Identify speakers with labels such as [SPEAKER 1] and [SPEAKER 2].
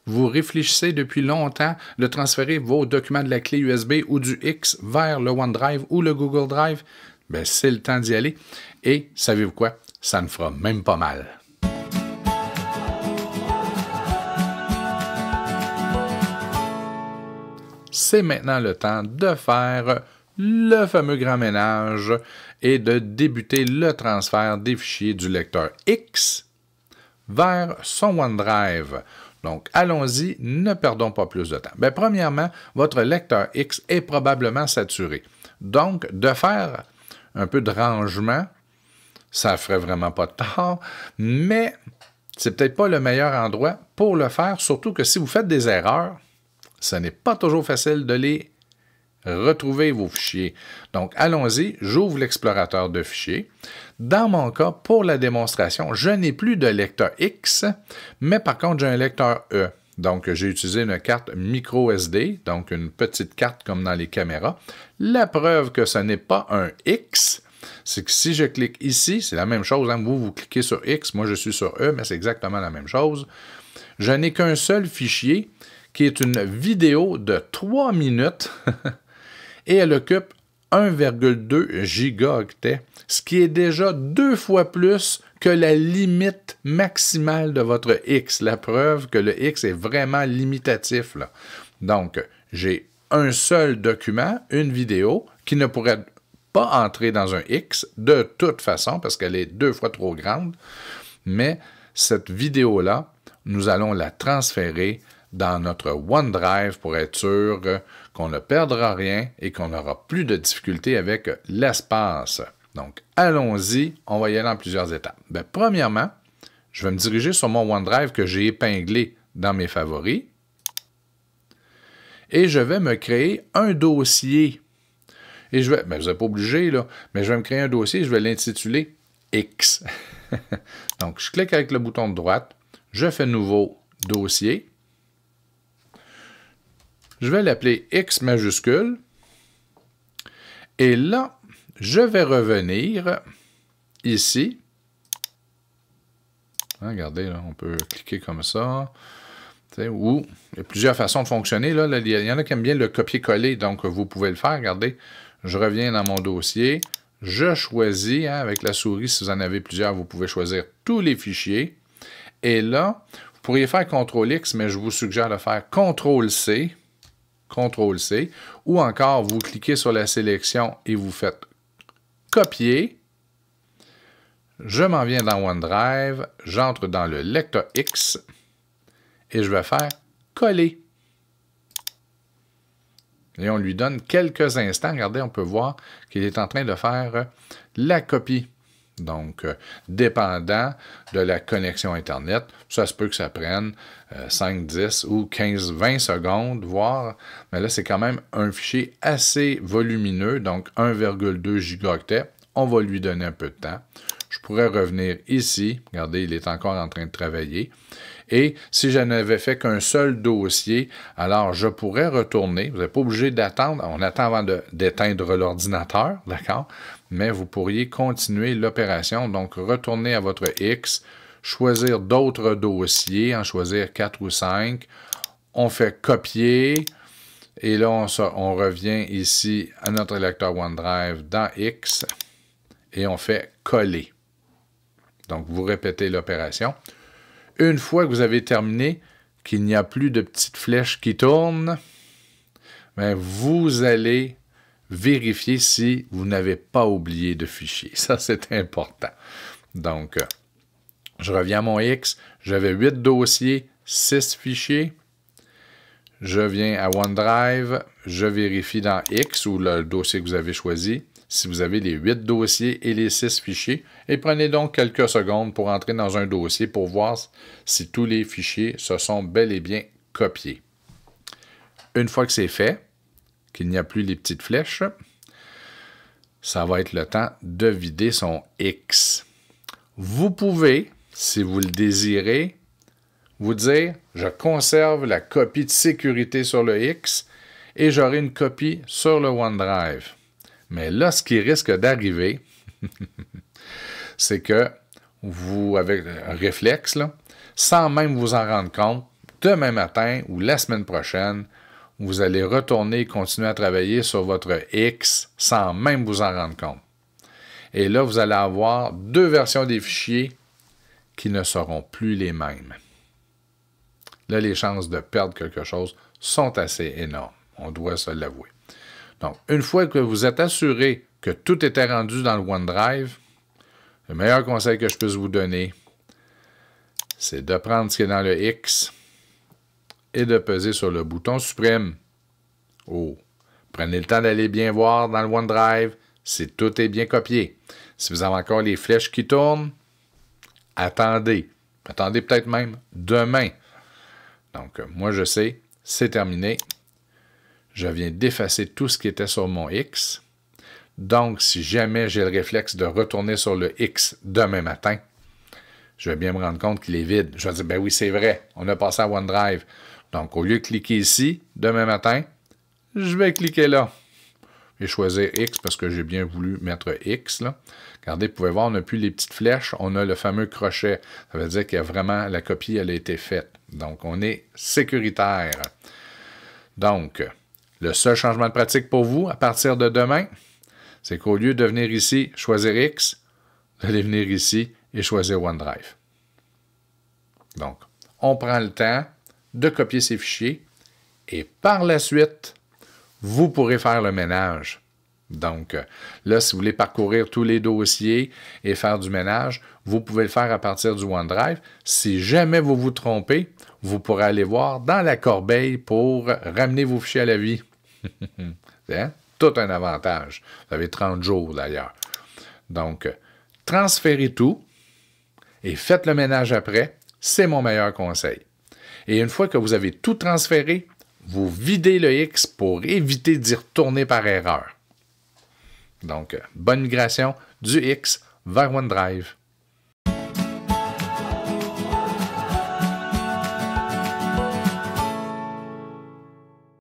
[SPEAKER 1] vous réfléchissez depuis longtemps de transférer vos documents de la clé USB ou du X vers le OneDrive ou le Google Drive, bien, c'est le temps d'y aller. Et savez-vous quoi? Ça ne fera même pas mal. C'est maintenant le temps de faire le fameux grand ménage et de débuter le transfert des fichiers du lecteur X vers son OneDrive. Donc, allons-y, ne perdons pas plus de temps. Bien, premièrement, votre lecteur X est probablement saturé. Donc, de faire un peu de rangement, ça ne ferait vraiment pas de tort, mais c'est peut-être pas le meilleur endroit pour le faire, surtout que si vous faites des erreurs, ce n'est pas toujours facile de les retrouver, vos fichiers. Donc, allons-y, j'ouvre l'explorateur de fichiers. Dans mon cas, pour la démonstration, je n'ai plus de lecteur X, mais par contre, j'ai un lecteur E. Donc, j'ai utilisé une carte micro SD, donc une petite carte comme dans les caméras. La preuve que ce n'est pas un X, c'est que si je clique ici, c'est la même chose. Hein? Vous cliquez sur X, moi je suis sur E, mais c'est exactement la même chose. Je n'ai qu'un seul fichier qui est une vidéo de 3 minutes et elle occupe 1,2 gigaoctets, ce qui est déjà 2 fois plus que la limite maximale de votre X. La preuve que le X est vraiment limitatif, là. Donc, j'ai un seul document, une vidéo, qui ne pourrait pas entrer dans un X de toute façon, parce qu'elle est 2 fois trop grande, mais cette vidéo-là, nous allons la transférer dans notre OneDrive pour être sûr qu'on ne perdra rien et qu'on n'aura plus de difficultés avec l'espace. Donc, allons-y, on va y aller en plusieurs étapes. Bien, premièrement, je vais me diriger sur mon OneDrive que j'ai épinglé dans mes favoris et je vais me créer un dossier. Et je vais, bien, vous n'êtes pas obligé, là, mais je vais me créer un dossier et je vais l'intituler X. Donc, je clique avec le bouton de droite, je fais Nouveau dossier. Je vais l'appeler X majuscule. Et là, je vais revenir ici. Regardez, là, on peut cliquer comme ça. Ou il y a plusieurs façons de fonctionner. Là. Il y en a qui aiment bien le copier-coller, donc vous pouvez le faire. Regardez, je reviens dans mon dossier. Je choisis, hein, avec la souris, si vous en avez plusieurs, vous pouvez choisir tous les fichiers. Et là, vous pourriez faire CTRL-X, mais je vous suggère de faire CTRL-C. CTRL-C, ou encore vous cliquez sur la sélection et vous faites copier. Je m'en viens dans OneDrive, j'entre dans le lecteur X et je vais faire coller. Et on lui donne quelques instants. Regardez, on peut voir qu'il est en train de faire la copie. Donc, dépendant de la connexion Internet, ça se peut que ça prenne 5, 10 ou 15, 20 secondes, voire, mais là, c'est quand même un fichier assez volumineux, donc 1,2 gigaoctets. On va lui donner un peu de temps. Je pourrais revenir ici. Regardez, il est encore en train de travailler. Et si je n'avais fait qu'un seul dossier, alors je pourrais retourner. Vous n'êtes pas obligé d'attendre. On attend avant d'éteindre l'ordinateur, d'accord? Mais vous pourriez continuer l'opération. Donc, retourner à votre X, choisir d'autres dossiers, en choisir 4 ou 5. On fait copier. Et là, on revient ici à notre lecteur OneDrive dans X. Et on fait coller. Donc, vous répétez l'opération. Une fois que vous avez terminé, qu'il n'y a plus de petites flèches qui tournent, bien, vous allez vérifier si vous n'avez pas oublié de fichier. Ça, c'est important. Donc, je reviens à mon X. J'avais 8 dossiers, 6 fichiers. Je viens à OneDrive. Je vérifie dans X ou le dossier que vous avez choisi si vous avez les 8 dossiers et les 6 fichiers. Et prenez donc quelques secondes pour entrer dans un dossier pour voir si tous les fichiers se sont bel et bien copiés. Une fois que c'est fait, qu'il n'y a plus les petites flèches, ça va être le temps de vider son X. Vous pouvez, si vous le désirez, vous dire « Je conserve la copie de sécurité sur le X et j'aurai une copie sur le OneDrive. » Mais là, ce qui risque d'arriver, c'est que vous, avec un réflexe, là, sans même vous en rendre compte, demain matin ou la semaine prochaine, vous allez retourner et continuer à travailler sur votre X sans même vous en rendre compte. Et là, vous allez avoir 2 versions des fichiers qui ne seront plus les mêmes. Là, les chances de perdre quelque chose sont assez énormes. On doit se l'avouer. Donc, une fois que vous êtes assuré que tout était rendu dans le OneDrive, le meilleur conseil que je puisse vous donner, c'est de prendre ce qui est dans le X et de peser sur le bouton supprime. Oh, prenez le temps d'aller bien voir dans le OneDrive si tout est bien copié. Si vous avez encore les flèches qui tournent, attendez. Attendez peut-être même demain. Donc, moi, je sais, c'est terminé. Je viens d'effacer tout ce qui était sur mon X. Donc, si jamais j'ai le réflexe de retourner sur le X demain matin, je vais bien me rendre compte qu'il est vide. Je vais dire, ben oui, c'est vrai, on a passé à OneDrive. Donc, au lieu de cliquer ici, demain matin, je vais cliquer là. Et choisir X parce que j'ai bien voulu mettre X, là. Regardez, vous pouvez voir, on n'a plus les petites flèches, on a le fameux crochet. Ça veut dire que vraiment, la copie, elle a été faite. Donc, on est sécuritaire. Donc, le seul changement de pratique pour vous, à partir de demain, c'est qu'au lieu de venir ici, choisir X, vous allez venir ici et choisir OneDrive. Donc, on prend le temps de copier ces fichiers et par la suite, vous pourrez faire le ménage. Donc, là, si vous voulez parcourir tous les dossiers et faire du ménage, vous pouvez le faire à partir du OneDrive. Si jamais vous vous trompez, vous pourrez aller voir dans la corbeille pour ramener vos fichiers à la vie. C'est tout un avantage. Vous avez 30 jours d'ailleurs. Donc, transférez tout et faites le ménage après. C'est mon meilleur conseil. Et une fois que vous avez tout transféré, vous videz le X pour éviter d'y retourner par erreur. Donc, bonne migration du X vers OneDrive.